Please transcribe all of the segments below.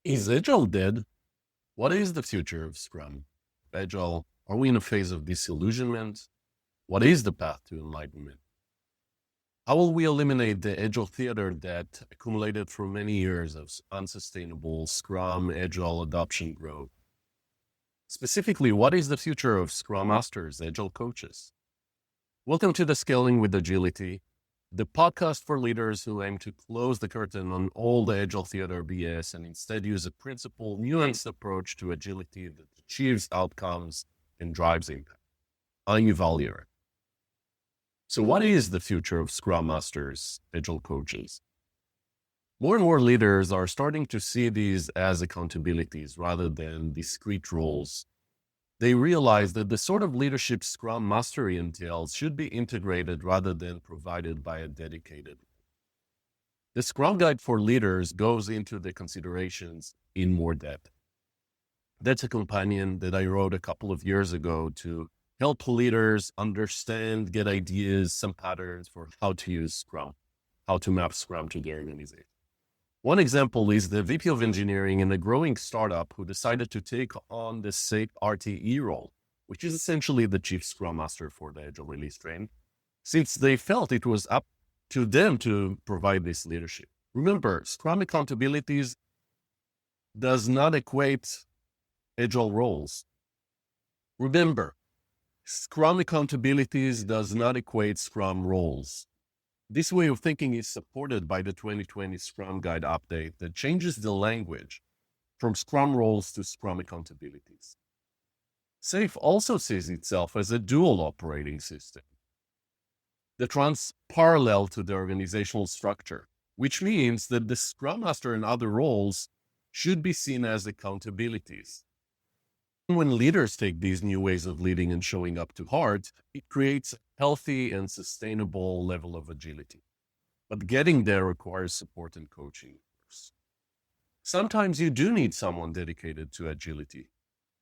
Is Agile dead? What is the future of Scrum? Agile, are we in a phase of disillusionment? What is the path to enlightenment? How will we eliminate the Agile Theater that accumulated through many years of unsustainable Scrum Agile adoption growth? Specifically, what is the future of Scrum Masters, Agile coaches? Welcome to the Scaling with Agility, the podcast for leaders who aim to close the curtain on all the Agile Theater BS and instead use a principled, nuanced approach to agility that achieves outcomes and drives impact. I'm Yuval. So what is the future of Scrum Masters, Agile coaches? More and more leaders are starting to see these as accountabilities rather than discrete roles. They realize that the sort of leadership Scrum Mastery entails should be integrated rather than provided by a dedicated. The Scrum Guide for Leaders goes into the considerations in more depth. That's a companion that I wrote a couple of years ago to help leaders understand, get ideas, some patterns for how to use Scrum, how to map Scrum to their organization. One example is the VP of engineering in a growing startup who decided to take on the SAFe RTE role, which is essentially the chief Scrum Master for the Agile release train, since they felt it was up to them to provide this leadership. Remember, Scrum Accountabilities does not equate Agile roles. Remember, Scrum Accountabilities does not equate Scrum roles. This way of thinking is supported by the 2020 Scrum Guide update that changes the language from Scrum roles to Scrum accountabilities. SAFe also sees itself as a dual operating system that runs parallel to the organizational structure, which means that the Scrum Master and other roles should be seen as accountabilities. When leaders take these new ways of leading and showing up to heart, it creates a healthy and sustainable level of agility. But getting there requires support and coaching. Sometimes you do need someone dedicated to agility.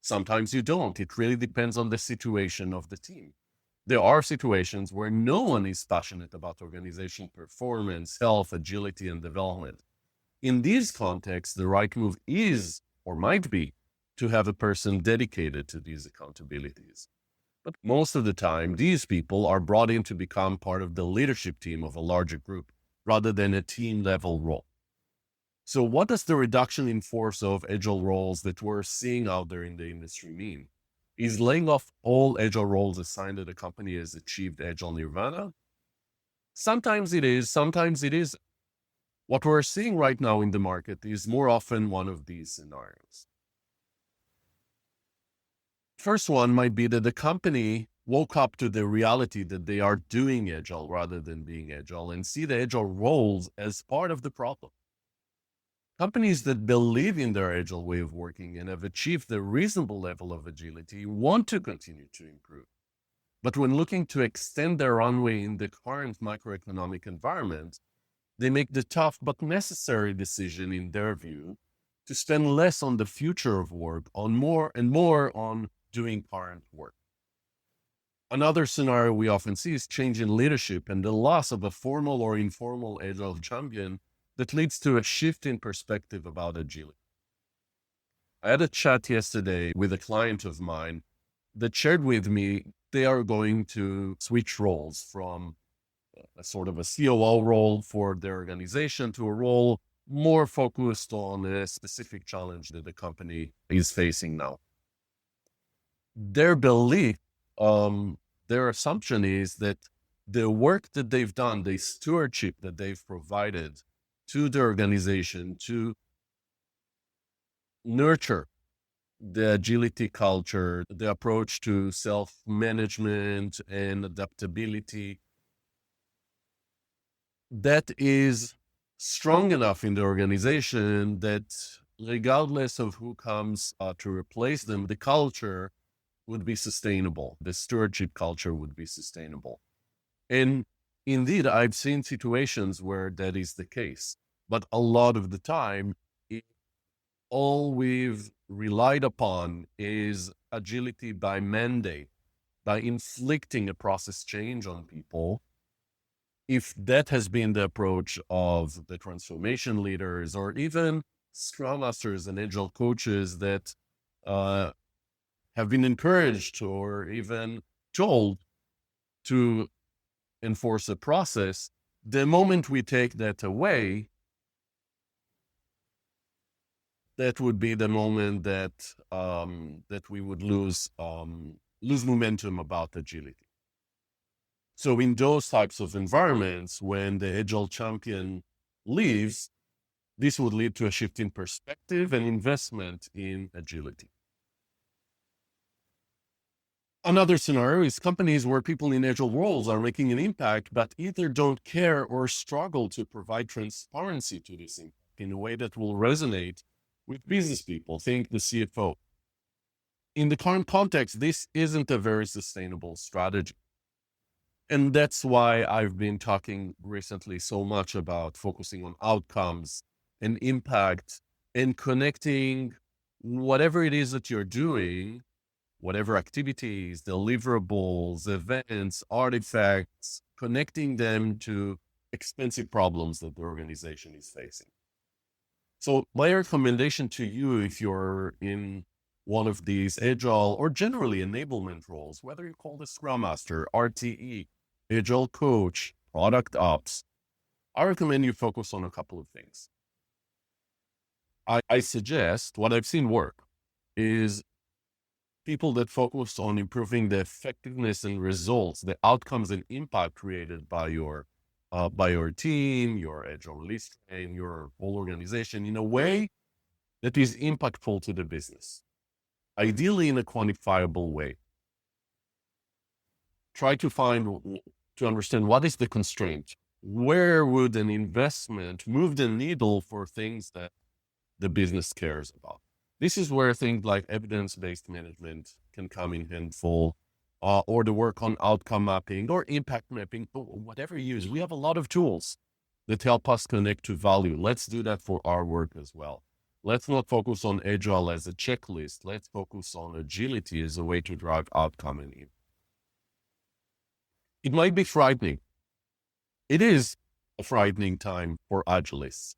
Sometimes you don't. It really depends on the situation of the team. There are situations where no one is passionate about organizational performance, health, agility, and development. In these contexts, the right move is, or might be, to have a person dedicated to these accountabilities. But most of the time, these people are brought in to become part of the leadership team of a larger group rather than a team level role. So what does the reduction in force of Agile roles that we're seeing out there in the industry mean? Is laying off all Agile roles a sign that a company has achieved Agile nirvana? Sometimes it is, sometimes it isn't. What we're seeing right now in the market is more often one of these scenarios. First one might be that the company woke up to the reality that they are doing Agile rather than being Agile and see the Agile roles as part of the problem. Companies that believe in their Agile way of working and have achieved a reasonable level of agility want to continue to improve. But when looking to extend their runway in the current macroeconomic environment, they make the tough but necessary decision, in their view, to spend less on the future of work, on more and more on doing current work. Another scenario we often see is change in leadership and the loss of a formal or informal Agile champion that leads to a shift in perspective about agility. I had a chat yesterday with a client of mine that shared with me they are going to switch roles from a sort of a COO role for their organization to a role more focused on a specific challenge that the company is facing now. Their belief, their assumption is that the work that they've done, the stewardship that they've provided to the organization to nurture the agility culture, the approach to self-management and adaptability, that is strong enough in the organization that regardless of who comes to replace them, the culture would be sustainable. The stewardship culture would be sustainable. And indeed, I've seen situations where that is the case. But a lot of the time, all we've relied upon is agility by mandate, by inflicting a process change on people. If that has been the approach of the transformation leaders or even Scrum Masters and Agile coaches that have been encouraged or even told to enforce a process. The moment we take that away, that would be the moment that that we would lose momentum about agility. So in those types of environments, when the agile champion leaves, this would lead to a shift in perspective and investment in agility. Another scenario is companies where people in agile roles are making an impact, but either don't care or struggle to provide transparency to this impact in a way that will resonate with business people. Think the CFO. In the current context, this isn't a very sustainable strategy. And that's why I've been talking recently so much about focusing on outcomes and impact and connecting whatever it is that you're doing, whatever activities, deliverables, events, artifacts, connecting them to expensive problems that the organization is facing. So my recommendation to you, if you're in one of these agile or generally enablement roles, whether you call the Scrum Master, RTE, Agile Coach, Product Ops, I recommend you focus on a couple of things. I suggest what I've seen work is people that focus on improving the effectiveness and results, the outcomes and impact created by your team, your agile release train, your whole organization in a way that is impactful to the business, ideally in a quantifiable way. Try to understand what is the constraint. Where would an investment move the needle for things that the business cares about? This is where things like evidence-based management can come in handful, or the work on outcome mapping or impact mapping, whatever you use. We have a lot of tools that help us connect to value. Let's do that for our work as well. Let's not focus on agile as a checklist. Let's focus on agility as a way to drive outcome and impact. It might be frightening. It is a frightening time for agilists.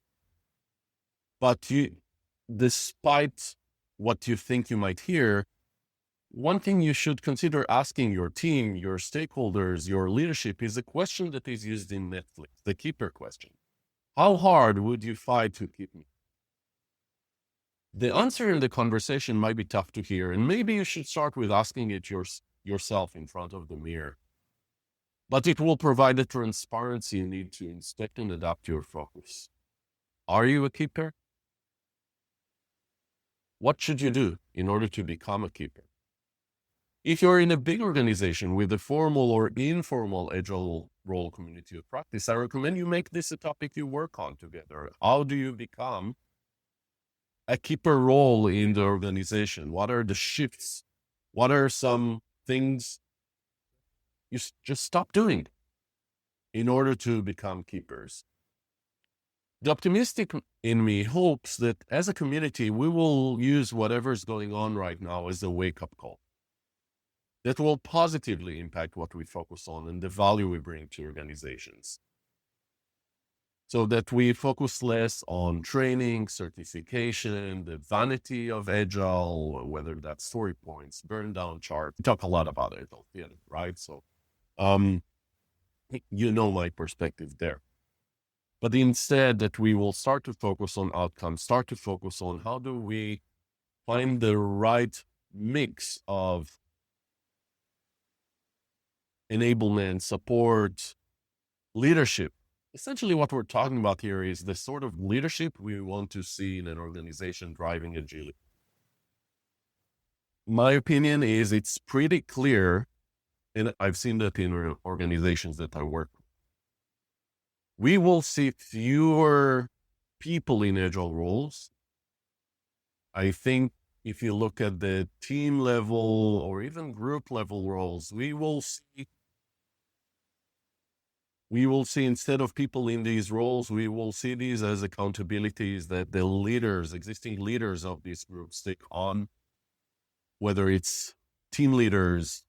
But despite what you think you might hear, one thing you should consider asking your team, your stakeholders, your leadership is a question that is used in Netflix, the keeper question. How hard would you fight to keep me? The answer in the conversation might be tough to hear, and maybe you should start with asking it yourself in front of the mirror. But it will provide the transparency you need to inspect and adapt your focus. Are you a keeper? What should you do in order to become a keeper? If you're in a big organization with a formal or informal agile role community of practice, I recommend you make this a topic you work on together. How do you become a keeper role in the organization? What are the shifts? What are some things you just stop doing in order to become keepers? The optimistic in me hopes that as a community, we will use whatever's going on right now as a wake-up call that will positively impact what we focus on and the value we bring to organizations. So that we focus less on training, certification, the vanity of Agile, whether that's story points, burn down chart. We talk a lot about Agile Theater, right? So, you know my perspective there. But instead that we will start to focus on outcomes, start to focus on how do we find the right mix of enablement, support, leadership. Essentially what we're talking about here is the sort of leadership we want to see in an organization driving agility. My opinion is it's pretty clear, and I've seen that in organizations that I work with. We will see fewer people in agile roles. I think if you look at the team level or even group level roles, we will see instead of people in these roles, we will see these as accountabilities that the leaders, existing leaders of these groups take on, whether it's team leaders,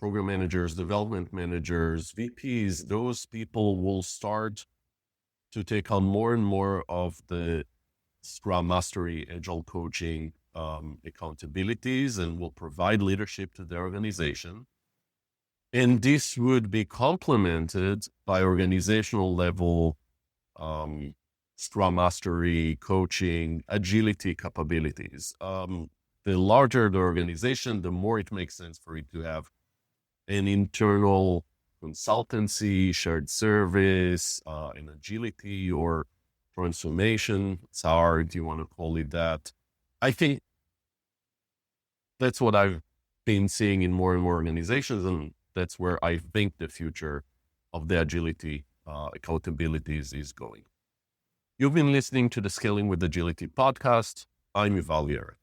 program managers, development managers, VPs. Those people will start to take on more and more of the Scrum Mastery, Agile Coaching, Accountabilities, and will provide leadership to the organization. And this would be complemented by organizational level Scrum Mastery, coaching, agility capabilities. The larger the organization, the more it makes sense for it to have an internal consultancy, shared service, an agility or transformation. It's hard, you want to call it that. I think that's what I've been seeing in more and more organizations, and that's where I think the future of the agility accountabilities is going. You've been listening to the Scaling with Agility podcast. I'm Yuval.